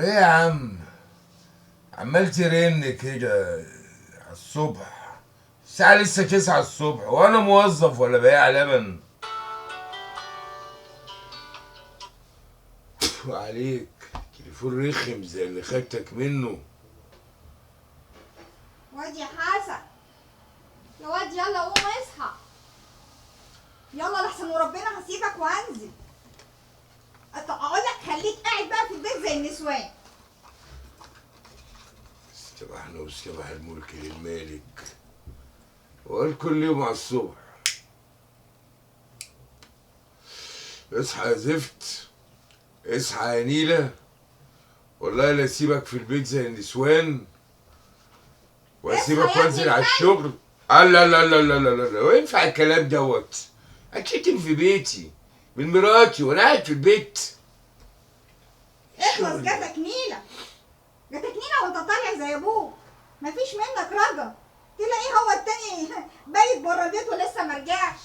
ايه يا عم؟ عمال ترن كده على الصبح، الساعة لسه 9 الصبح وانا موظف ولا بياع لبن؟ وعليك تليفون رخم زي اللي خدتك منه. واد يا حسن، يا واد يلا قوم اصحى يلا لحسن وربنا هسيبك وهنزل. اقول لك خليك قاعد بقى في البيت زي النسوان. استبحنا واستبح الملك للمالك، وقال كل يوم على الصبح اصحى يا زفت، اصحى يا نيلة، والله لا اسيبك في البيت زي النسوان واسيبك وانزل على الشغل. لا لا لا لا لا لا لا، وينفع الكلام دوت؟ هتشتم في بيتي من مراتي وانا قاعد في البيت؟ اخلص، جاتك نيلة، جاتك نيلة وانت طالع زي ابوك، مفيش منك رجا. تلاقيه هو التاني بايت بره البيت ولسه مرجعش.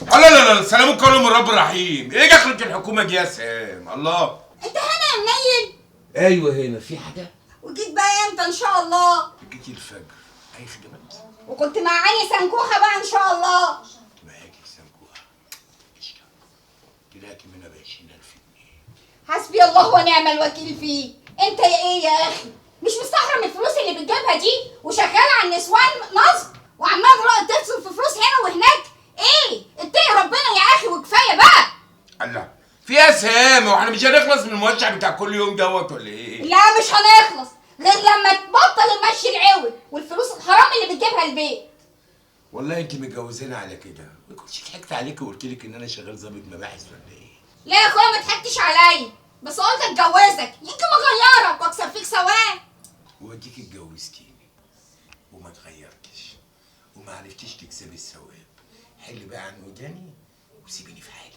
لا لا لا، سلام قولا من رب الرحيم. ايه دخلة الحكومة دي يا سام؟ الله، انت هنا يا منيل؟ ايوه هنا. في حاجة؟ وجيت بقى امتى ان شاء الله؟ جيتي الفجر. اي خدمات؟ وكنت مع علي سنكوحة بقى ان شاء الله. كنت معاكي سامكوها قشطة، تلاقي منها ب20,000 جنيه. حسبي الله ونعم الوكيل فيه. انت يا ايه يا اخي؟ مش مستحرم الفلوس اللي بتجيبها دي وشغاله على النسوان نصب وعمال تصرف في فلوس هنا وهناك؟ ايه؟ اتقي ربنا يا اخي وكفايه بقى. الله، في يا سام، واحنا مش هنخلص من الموشع بتاع كل يوم دوت ولا ايه؟ لا مش هنخلص غير لما تبطل المشي العوج والفلوس الحرام اللي بتجيبها البيت. والله انت متجوزانه على كده، ما كنتش ضحكت عليكي وقلت لك ان انا شغال ضابط مباحث ولا ايه؟ لا يا اخويا ما تضحكتش عليا، بس قلت اتجوزك يمكن اغيرك واكسب فيك ثواب. واديك اتجوزتيني وما اتغيرتش وما عرفتيش تكسبي الثواب. حل بقى عن وداني وسيبيني في حالي.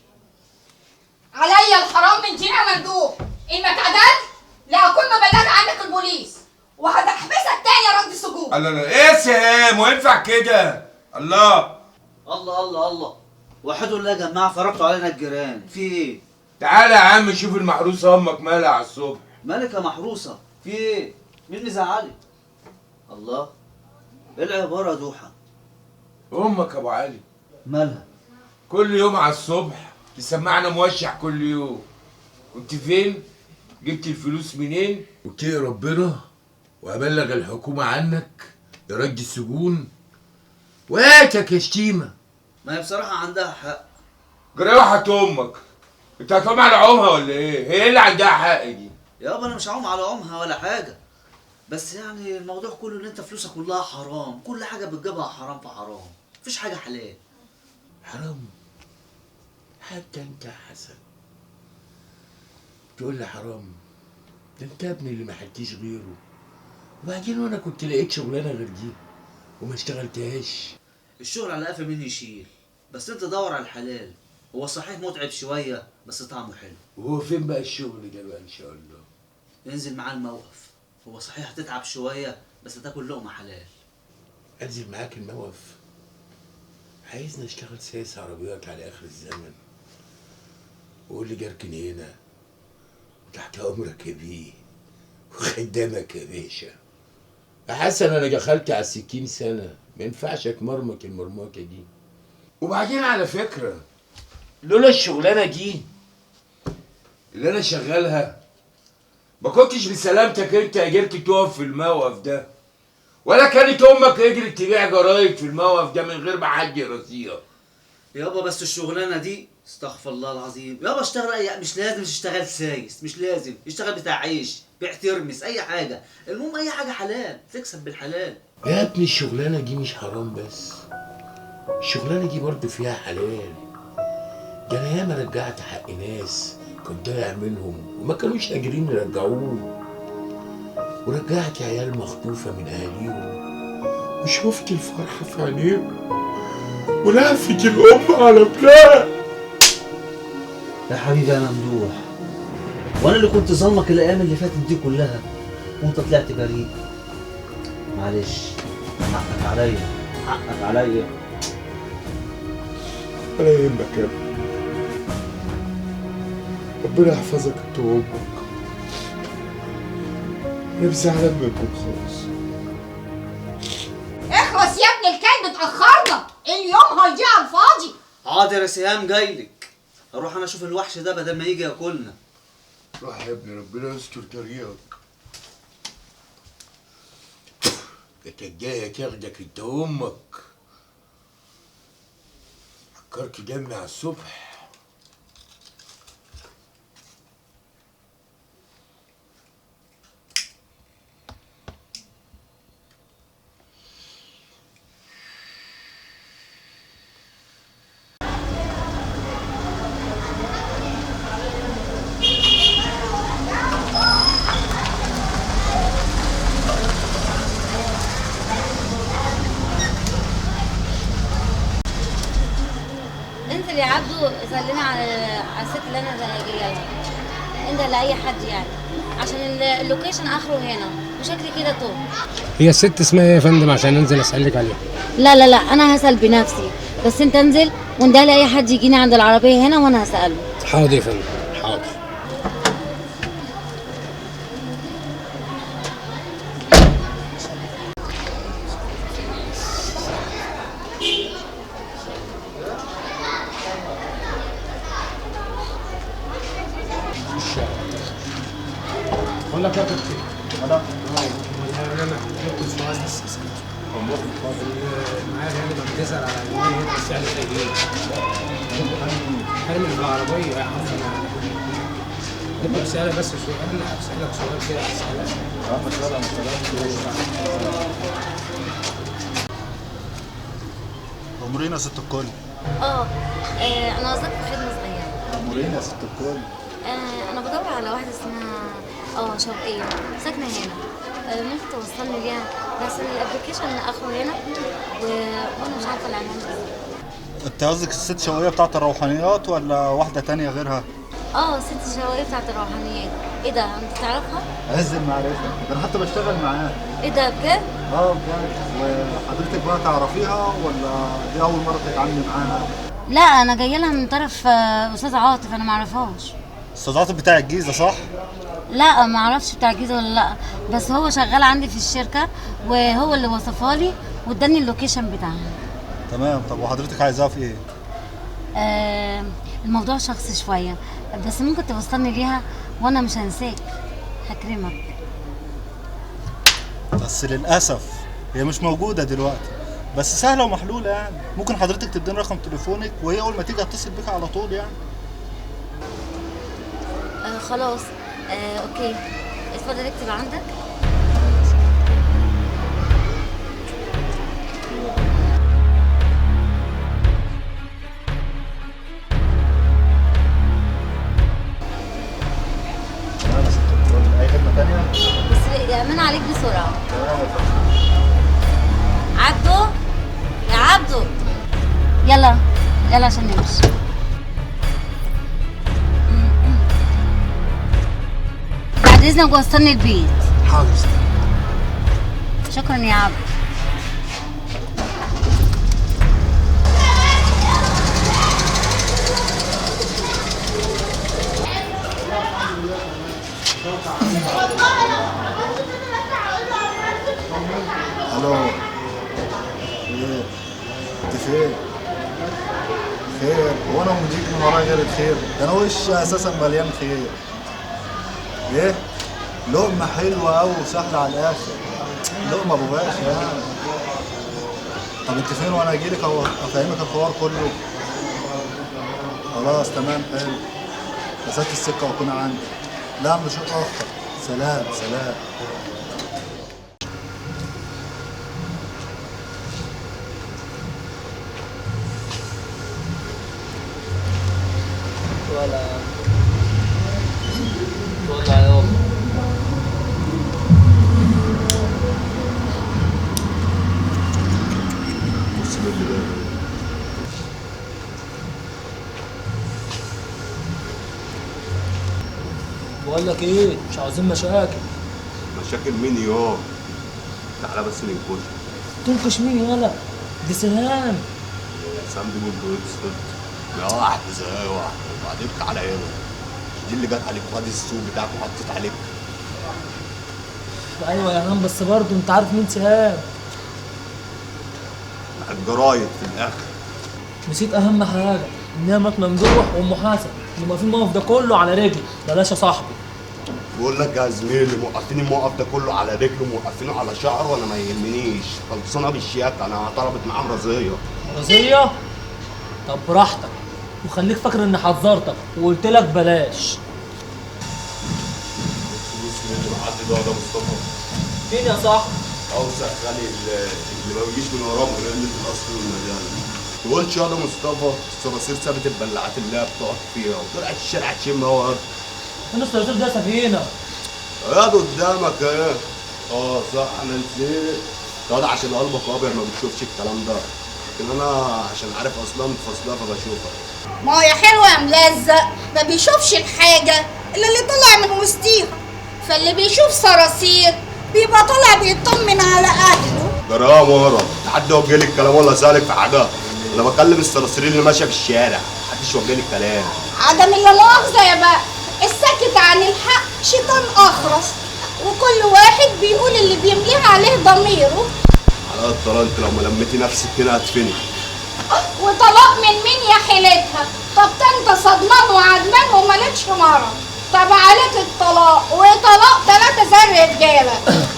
عليا الحرام من جنة مندوب، ان ما اتعدلت لا اكون مبلغ عنك البوليس وهتحبسك تاني يا رد السجون. الله لا، ايه يا سام؟ وينفع كده؟ الله الله الله الله، وحدوا الله يا جماعه، فرجتوا علينا الجيران، في ايه؟ تعالى يا عم شوف المحروسه امك مالها على الصبح. مالك يا محروسه؟ في ايه؟ مين اللي زعلك؟ الله، ايه العباره يا دوحه؟ امك ابو علي مالها؟ كل يوم على الصبح تسمعنا موشح كل يوم. كنت فين؟ جبت الفلوس منين؟ واتقي ربنا وهبلغ الحكومة عنك يا رد السجون وهاتك يا شتيمة. ما هي بصراحه عندها حق. جريحة امك، انت هتقوم على عمها ولا ايه؟ هي اللي عندها حق دي. يابا انا مش هعوم على امها ولا حاجه، بس يعني الموضوع كله ان انت فلوسك كلها حرام، كل حاجه بتجيبها حرام في حرام، مفيش حاجه حلال. حرام؟ حتى انت يا حسن تقول لي حرام؟ ده انت يا ابني اللي ما حديش غيره. وبعدين وانا كنت لقيت شغلانه غير دي وما اشتغلتهاش. الشغل على قفا مين يشيل، بس انت دور على الحلال. هو صحيح متعب شويه بس طعمه حلو. وهو فين بقى الشغل ده بقى ان شاء الله؟ انزل معاه الموقف. هو صحيح هتتعب شويه بس هتاكل لقمه حلال. انزل معاك الموقف؟ عايزني اشتغل سايس عربيات على اخر الزمن وقول لي جركن هنا وتحت امرك يا بيه وخدامك يا باشا. يا حسن انا دخلت على ال60 سنه، ما ينفعش اتمرمط المرمطه دي. وبعدين على فكره لولا الشغلانه دي اللي انا شغالها ما كنتش بسلامتك انت قدرت تقف في الموقف ده، ولا كانت امك قدرت تبيع جرايد في الموقف ده من غير ما حد يرضيها. يابا بس الشغلانه دي استغفر الله العظيم، يابا اشتغل مش لازم تشتغل سايس، مش لازم اشتغل بتاع عيش، بيع ترمس، اي حاجه، المهم اي حاجه حلال تكسب بالحلال. يا ابني الشغلانه دي مش حرام بس، الشغلانه دي برضه فيها حلال. ده انا ياما رجعت حق ناس كنت ضايع منهم وما كانوش قادرين يرجعوه، ورجعت عيال مخطوفه من اهاليهم وشفت الفرحه في عينيهم ولهفة الام على ابنها. يا حبيبي يا ممدوح، وانا اللي كنت ظلمك الايام اللي فاتت دي كلها وانت طلعت بريء. معلش حقك عليا، حقك عليا. ولا يهمك يا ابني، ربنا يحفظك انت وامك. انا مش زعلان منكم خالص. اخلص يا ابن الكلب، اتأخرنا، اليوم هيضيع على الفاضي. حاضر يا سهام جايلك. اروح انا اشوف الوحش ده بدل ما يجي ياكلنا. روح يا ابني، ربنا يستر طريقك. كانت جايه تاخدك انت وامك. فكرت دمي على الصبح. انزل يا عبدو سلمي على الست اللي انا جايه لها. انت لاي حد يعني، عشان اللوكيشن اخره هنا وشكلي كده توه. هي الست اسمها ايه يا فندم عشان انزل اسالك عليها؟ لا لا لا، انا هسال بنفسي، بس انت انزل وانده لاي حد يجيني عند العربيه هنا وانا هساله. حاضر يا فندم، حاضر. بقول لك يا كابتن، انا محتاج سؤال بس معايا يعني بتسال على الميه هنا السعر قليل. حرمي في العربيه يا عم. نبقى بسألك بس سؤال، اسالك سؤال كده أمورينا يا ست الكل. انا قصدك في خدمه صغيره. أمورينا يا ست الكل. انا بدور على واحده اسمها شوقيه ساكنه هنا. ممكن توصلني ليها؟ بس الابلكيشن اخره هنا وانا مش عارفه العنوان بالظبط. أنت قصدك الست شوقية بتاعت الروحانيات ولا واحدة تانية غيرها؟ ست شوقيه بتاعت الروحانيات. ايه ده، انت تعرفها؟ عز المعرفة، ده أنا حتى بشتغل معاها. ايه ده بجد؟ بجد. وحضرتك بقى تعرفيها ولا دي أول مرة تتعاملي معاها؟ لا، انا جايه لها من طرف استاذ عاطف، انا ما اعرفهاش. أستاذ عاطف بتاع الجيزة صح؟ لا، ما اعرفش بتاع الجيزه ولا لا، بس هو شغال عندي في الشركه وهو اللي وصفها لي واداني اللوكيشن بتاعها. تمام. طب وحضرتك عايزاها في إيه؟ الموضوع شخصي شويه، بس ممكن توصلني ليها وانا مش هنساك، هكرمك. بس للأسف هي مش موجودة دلوقتي، بس سهلة ومحلولة يعني. ممكن حضرتك تديني رقم تليفونك وهي أول ما تيجي هتصل بيك على طول يعني. خلاص. اوكي، اتفضل اكتب عندك. أي خدمة تانية؟ بس يأمن عليك بسرعه. عبدو، يا عبدو، يلا يلا عشان نمشي. بعد اذنك وصلني البيت. حاضر. شكرا يا عبد. الو. ايه؟ انت فين؟ خير؟ هو انا مديك من ورايا غير الخير؟ ده انا وشي اساسا مليان خير. ايه؟ لقمة حلوة أوي وسهلة على الآخر. لقمة أبو باشا يعني. طب أنت فين وأنا أجيلك أفهمك الحوار كله؟ خلاص تمام حلو. مسافة السكة وأكون عندي. لا مش هتأخر. سلام سلام. ولا يابا. بقول لك ايه، مش عاوزين مشاكل. مشاكل مين يوم؟ تعالى بس ننكش. تنكش مين يالا؟ دي سهام. سام دي متجوزة ست. لا واحدة زي واحدة وبعدين تعالى هنا. دي اللي جت عليك وادي السوق بتاعك وحطيت عليك. ايوه يا هام بس برضه انت عارف مين سهام. الجرايد في الاخر. نسيت اهم حاجه ان هي مات ممدوح وام حسن اللي واقفين الموقف ده كله على رجلي. بلاش يا صاحبي. بقول لك يا زميلي موقفين الموقف ده كله على رجله موقفينه على شعره وانا ما يهمنيش. خلصانه بالشياكه انا طلبت معاه رزيه. رزيه؟ طب براحتك وخليك فاكر اني حذرتك وقلت لك بلاش. اللي معدي ده مصطفى. مين يا صاحبي؟ اوسخ غالي اللي ما بيجيش من وراهم غير قله الاصل والمجال. تقولش يا مصطفى الصراصير سابت البلاعات اللي هي بتقعد فيها وطلعت الشارع تشم هوا. فين الصراصير ده سفينه؟ يا قدامك ايه؟ صح انا نسيت. ده عشان قلبك ابيض ما بتشوفش الكلام ده. لكن انا عشان عارف اصلا فصلها فبشوفها. ما هو يا حلو يا ملزق ما بيشوفش الحاجة إلا اللي طلع من وسطيها، فاللي بيشوف صراصير بيبقى طالع بيطمن على أهله. جرام ورا حد وجه لي الكلام ولا سالك في حاجه؟ انا بكلم الصراصير اللي ماشيه في الشارع محدش وجه لي الكلام. عدم اللي مؤاخذة يا بقى، الساكت عن الحق شيطان أخرس، وكل واحد بيقول اللي بيمليه عليه ضميره. على الطلاق انت لو ما لميتي نفسك هنا هتفني. وطلاق من مين يا حيلتها؟ طب ده انت صدمان وعدمان ومالكش مرض. طب عليك الطلاق وطلاق 3 زي الرجاله.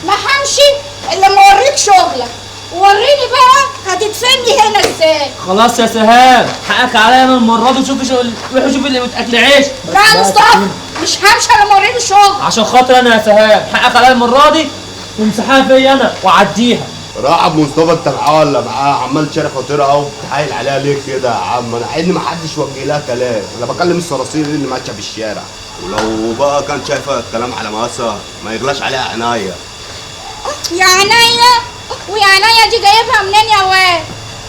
ما همشي الا ما اوريك شغلك، وريني بقى هتدفني هنا ازاي. خلاص يا سهام حقك عليا انا المره دي وشوفي شغل روحي شوفي اللي متاكل عيش. لا مصطفى مش همشي الا ما اوريني شغل. عشان خاطر انا يا سهام حقك عليا المره دي وامسحها فيا انا وعديها. راح مصطفى انت معاه ولا معاه؟ عمال تشارك خطيره اهو بتحايل عليها ليه كده يا عم؟ انا عايزني محدش وجه لها كلام. انا بكلم الصراصير اللي ماشيه في الشارع. ولو بقى كان شايفه الكلام على مقاسها ما يغلاش عليها عناية. يا عينيا ويا عينيا دي جايبها منين يا واد؟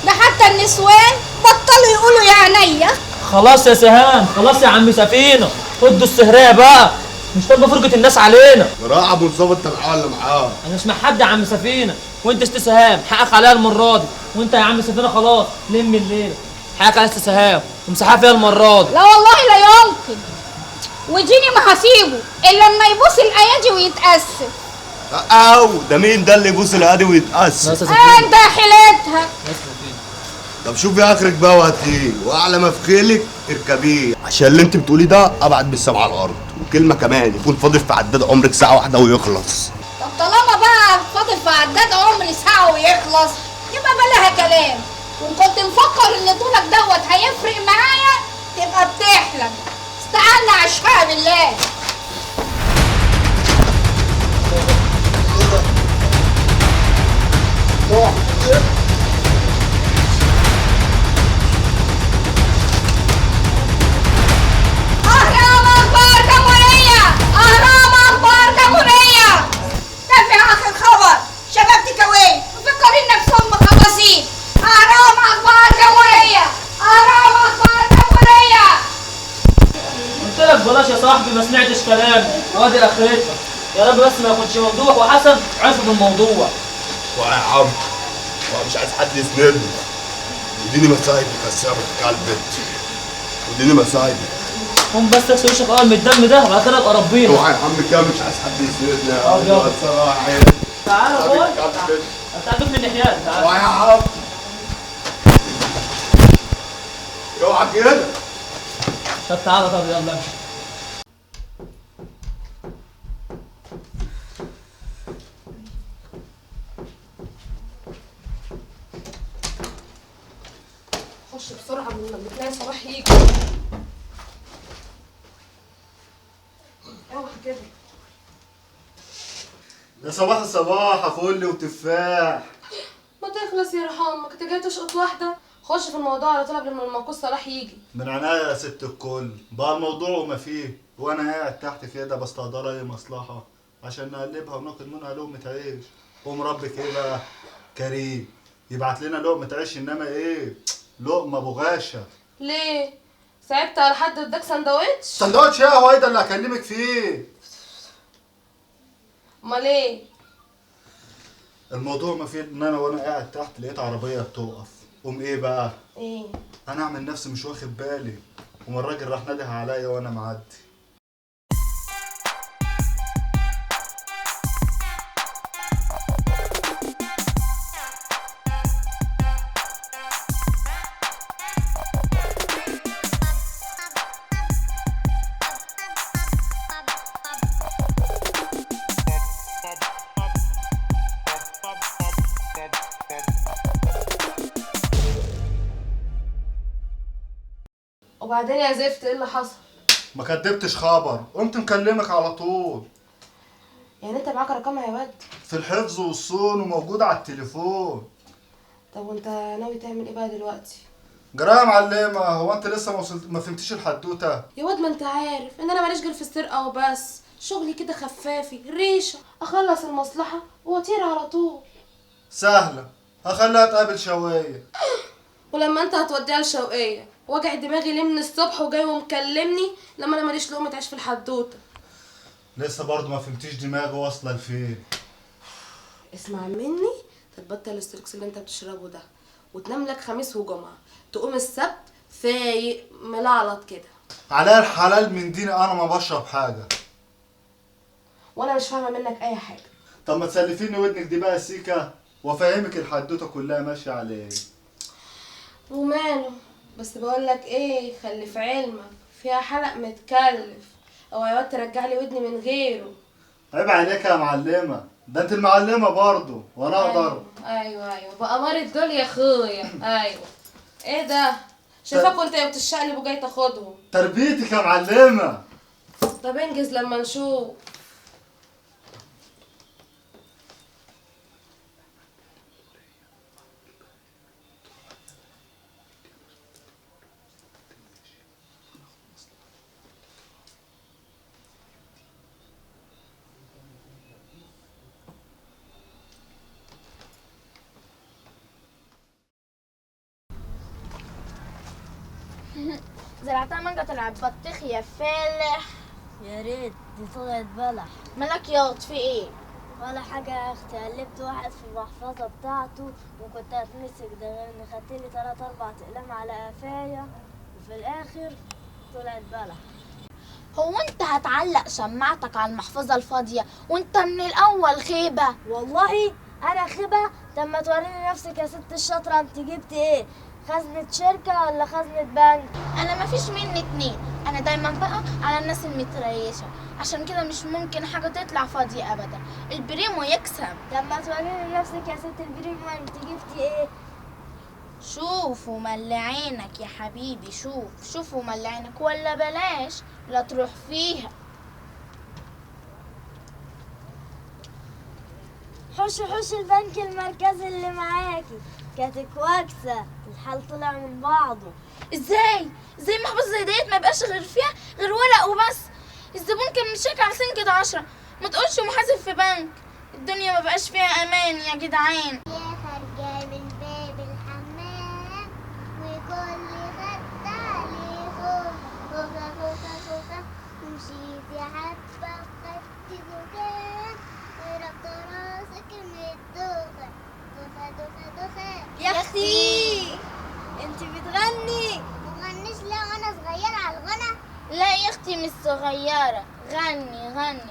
ده حتى النسوان بطلوا يقولوا يا عينيا. خلاص يا سهام خلاص يا عم سفينه خدوا السهريه بقى مش طالبه فرقه الناس علينا. راح مصطفى انت معاه ولا معاه؟ انا مش مع حد يا عم سفينه وانت استسهام حقك عليا المره دي وانت يا عم سفينه خلاص لم الليله حقك عليا استسهام وامسحها فيها المره دي. لا والله لا يمكن، وديني ما هسيبه الا لما يبوس الايادي ويتاسف. ده مين ده اللي يبوس الهادي ويتأسف؟ انت حيلتها. طب شوفي اخرك بقى وهاتيه واعلى ما في خيلك اركبيه عشان اللي انت بتقوليه ده ابعد بالسبعه على الارض. وكلمه كمان يكون فاضل في عداد عمرك ساعه واحده ويخلص. طب طالما بقى فاضل في عداد عمري ساعه ويخلص يبقى بلاها كلام. وان كنت مفكر ان طولك دوت هيفرق معايا تبقى بتحلم. استعنا عشقها بالله. أهرام أخبار جمهورية! أهرام أخبار جمهورية! تابع آخر خبر، شباب تكاوي مفكرين نفسهم مخلصين. أهرام أخبار جمهورية! أهرام أخبار جمهورية! قلت لك بلاش يا صاحبي ما سمعتش كلامي وادي اخرتها. يا رب بس ما يكونش ممدوح وحسن عرفوا بالموضوع. ويا عم مش عايز حد يسندني. اديني مساعدك كسابة كلبت. اديني مساعدك. قوم بس تغسل وشك اول من الدم ده وبعد كده ابقى ربينا. اوعى يا عم كده مش عايز حد يسندني يا عم. يلا. الصراحه تعالى كلبت. خد انت عندك من ناحيات تعالى. اوعى يا عم. اوعى كده. طب تعالى طب يلا امشي. خش بسرعة من لما تلاقي صلاح يجي. اوعى كده. يا صباح الصباح فل وتفاح. ما تخلص يا رحام، كنت جاي تشقط واحدة. خش في الموضوع على طول قبل ما المنقوص صلاح يجي. من عناية يا ست الكل بقى الموضوع وما فيه، وانا قاعد تحت كده بستقدر اي مصلحة عشان نقلبها وناخد منها لقمة عيش. قوم ربك ايه بقى كريم يبعت لنا لقمة عيش، انما ايه لقمة بغاشة. ليه؟ صعبت على حد اداك سندوتش؟ سندوتش ايه هو ده اللي هكلمك فيه؟ امال ايه؟ الموضوع ما فيه ان انا وانا قاعد تحت لقيت عربيه بتوقف. قوم ايه بقى؟ ايه؟ انا اعمل نفسي مش واخد بالي، وما الراجل راح نده عليا وانا معدي. وبعدين يا زفت ايه اللي حصل؟ ما كدبتش خبر، قمت مكلمك على طول. يعني انت معاك رقمها يا واد؟ في الحفظ والصون وموجود على التليفون. طب وانت ناوي تعمل ايه بقى دلوقتي؟ جرايه يا معلمه، هو انت لسه ما فهمتيش الحدوته؟ يا واد ما انت عارف ان انا ماليش غير في السرقه وبس، شغلي كده خفافي ريشه، اخلص المصلحه واطير على طول. سهله، هخليها تقابل شويه. ولما انت هتوديها لشوقيه وجع دماغي ليه من الصبح وجاي ومكلمني لما انا ماليش لقمه عيش في الحدوته؟ لسه برضه ما فهمتيش دماغي واصله لفين. اسمع مني، تتبطل الستريكس اللي انت بتشربه ده وتنام لك خميس وجمعه، تقوم السبت فايق ملعلط كده. عليا الحلال من ديني انا ما بشرب حاجه. وانا مش فاهمه منك اي حاجه. طب ما تسلفيني ودنك دي بقى سيكا وافهمك الحدوته كلها ماشيه على ايه. وماله، بس بقول لك ايه، خلي في علمك فيها حلق متكلف، او يا واد ترجع لي ودني من غيره. عيب عليك يا معلمه، ده انت المعلمه برضه وانا اقدر. ايوه بأمارة دول يا اخويا. ايوه ايه ده؟ شايفاك وانت بتشقلب وجاي تاخدهم. تربيتك يا معلمه. طب انجز لما نشوف. زرعتها مانجا طلعت بطيخ يا فالح. يا ريت دي طلعت بلح. مالك ياض في ايه؟ ولا حاجة يا اختي، قلبت واحد في المحفظة بتاعته وكنت هتمسك دغرني، خدتلي 3-4 اقلام على قفايا وفي الاخر طلعت بلح. هو انت هتعلق شماعتك على المحفظة الفاضية وانت من الاول خيبة؟ والله انا خيبة؟ طب ما توريني نفسك يا ست الشاطرة، انت جبتي ايه؟ خزنة شركة ولا خزنة بنك؟ انا مفيش مني اتنين، انا دايما بقى على الناس المتريشة، عشان كده مش ممكن حاجة تطلع فاضية ابدا، البريمو يكسب. طب ما توريني نفسك يا ست البريمو، انت جبتي ايه؟ شوف وملي عينك يا حبيبي، شوف وملي عينك، ولا بلاش لا تروح فيها. حوش البنك المركزي اللي معاكي كانت كواكسة، الحال طلع من بعضه. ازاي محفظة زي ديت ما يبقاش غير فيها غير ورق وبس؟ الزبون كان مشاك على سنجة 10، ما تقولش محاسب في بنك. الدنيا ما بقاش فيها امان يا جدعان. يا خارجة من باب الحمام وكل خد عليه خوخة مشيتي حبة وخدتي زجاج وربط راسك من الدوخة دوخة. يا اختي انت بتغني؟ مغنيش ليه وانا صغيرة على الغنى؟ لا يا اختي مش صغيرة، غني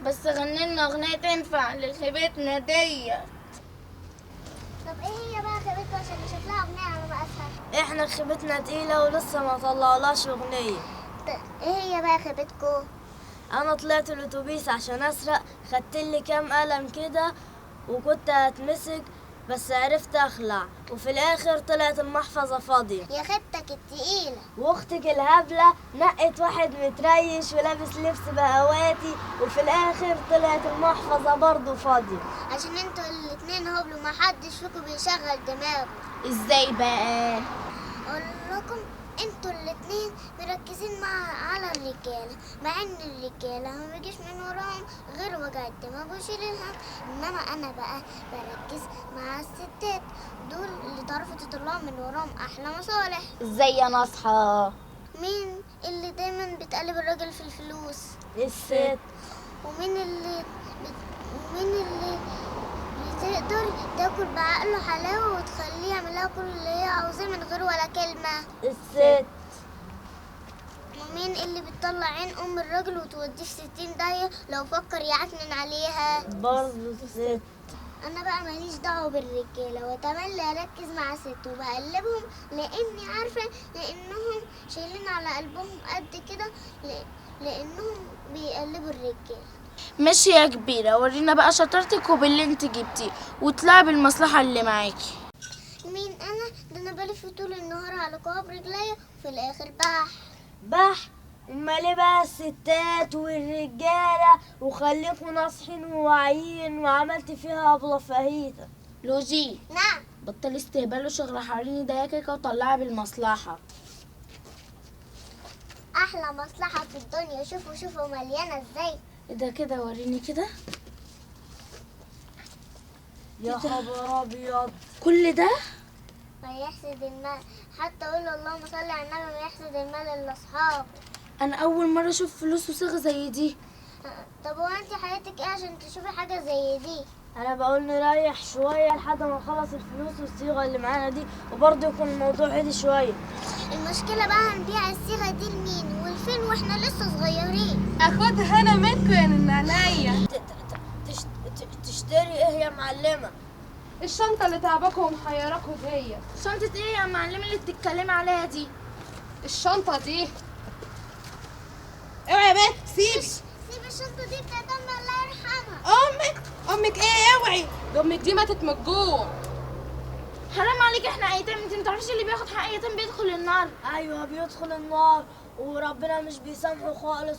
بس غني لنا اغنية تنفع لخيبتنا ديت. طب ايه هي بقى خيبتكم عشان نشوف لها اغنية على مقاسها؟ احنا خيبتنا تقيلة ولسه ما طلعولاش اغنية. ايه هي بقى خيبتكم؟ انا طلعت الاتوبيس عشان اسرق، خدتلي كام قلم كده وكنت هتمسك بس عرفت اخلع، وفي الاخر طلعت المحفظة فاضية. يا خيبتك التقيلة. واختك الهبلة نقت واحد متريش ولابس لبس بهواتي وفي الاخر طلعت المحفظة برضو فاضية. عشان انتوا الاتنين هبلوا، محدش فيكم بيشغل دماغه. ازاي بقى؟ اقول لكم انتوا الاتنين مركزين على الرجاله، مع ان الرجاله ما بيجيش من وراهم غير وجع الدماغ وشيل الهم، انما انا بقى بركز مع الستات، دول اللي تعرفوا تطلعوا من وراهم احلى مصالح. ازاي يا ناصحة؟ مين اللي دايما بتقلب الراجل في الفلوس؟ الست. ومين اللي تقدر تاكل بعقله حلاوة وتخليه يعملها كل اللي هي عاوزاه من غير ولا كلمة. الست. ومين اللي بتطلع عين ام الراجل وتوديه في 60 داهية لو فكر يعكنن عليها؟ برضه الست. انا بقى ماليش دعوه بالرجاله، واتمنى اركز مع ست وبقلبهم لاني عارفه لانهم شايلين على قلبهم قد كده لانهم بيقلبوا الرجاله. ماشي يا كبيرة، ورينا بقى شطارتك وباللي انت جبتيه وطلعي بالمصلحة اللي معاكي. مين انا؟ ده انا بلف طول النهار على كواب رجليا وفي الاخر بح. امال ليه بقى الستات والرجاله وخليكوا ناصحين وواعيين وعملت فيها ابله فهيده؟ لوجي. نعم. بطلي استهبال وشغل حواليني ده كيكه وطلعي بالمصلحة. احلى مصلحه في الدنيا. شوفوا مليانه ازاي. ايه ده كده؟ وريني كده. يا خبر ابيض، كل ده؟ ما يحسد المال، حتى اقول اللهم صل على النبي، ما يحسد المال الا اصحاب. انا اول مرة اشوف فلوس وصيغة زي دي. طب هو انت حياتك ايه عشان تشوفي حاجه زي دي؟ انا بقول نريح شويه لحد ما نخلص الفلوس والصيغه اللي معانا دي، وبرضه يكون الموضوع هادي شويه. المشكله بقى هنبيع الصيغه دي لمين والفين واحنا لسه صغيرين؟ اخدها انا منكم يا نعناية. تشتري ايه يا معلمه؟ الشنطه اللي تعباكم ومحيراكم دي. شنطة ايه يا معلمة اللي بتتكلمي عليها دي؟ الشنطه دي. اوعي يا بنت، سيبي الشنطه دي بتاعت امي الله يرحمها. امك ايه؟ اوعي، ده امك دي ماتت من الجوع. حرام عليك، احنا ايتام، انت متعرفيش اللي بياخد حق ايتام بيدخل النار. ايوه بيدخل النار، وربنا مش بيسامحه خالص،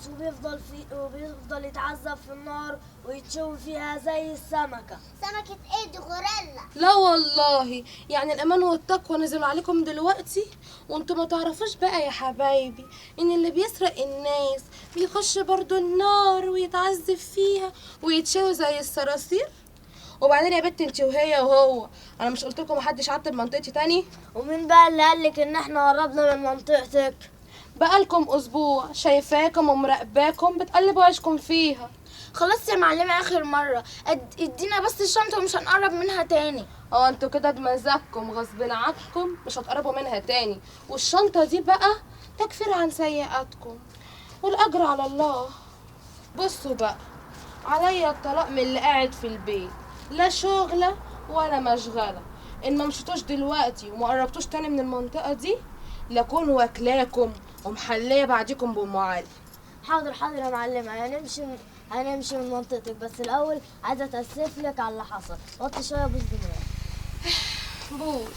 وبيفضل يتعذب في النار ويتشوي فيها زي السمكه. سمكه ايه دي؟ غوريلا. لا والله، يعني الامان والتقوى نزلوا عليكم دلوقتي وانتوا ما تعرفوش بقى يا حبايبي ان اللي بيسرق الناس بيخش برضو النار ويتعذب فيها ويتشوي زي الصراصير. وبعدين يا بنت انت وهي وهو، انا مش قلت لكم محدش عتب منطقتي تاني؟ ومين بقى اللي قالك ان احنا قربنا من منطقتك؟ بقالكم اسبوع شايفاكم ومراقباكم بتقلبوا عيشكم فيها. خلاص يا معلمة، اخر مرة ادينا بس الشنطة ومش هنقرب منها تاني. انتوا كده بمزاجكم غصب عنكم مش هتقربوا منها تاني، والشنطة دي بقى تكفير عن سيئاتكم والاجر على الله. بصوا بقى، عليا الطلاق من اللي قاعد في البيت، لا شغلة ولا مشغلة. ان ما مشيتوش دلوقتي وما قربتوش تاني من المنطقة دي لكون واكلاكم ومحلية بعديكم بأم علي. حاضر يا معلمة، هنمشي من منطقتك، بس الأول عايزة أتأسف لك على اللي حصل. وطي شوية بوس دماغك. بوس.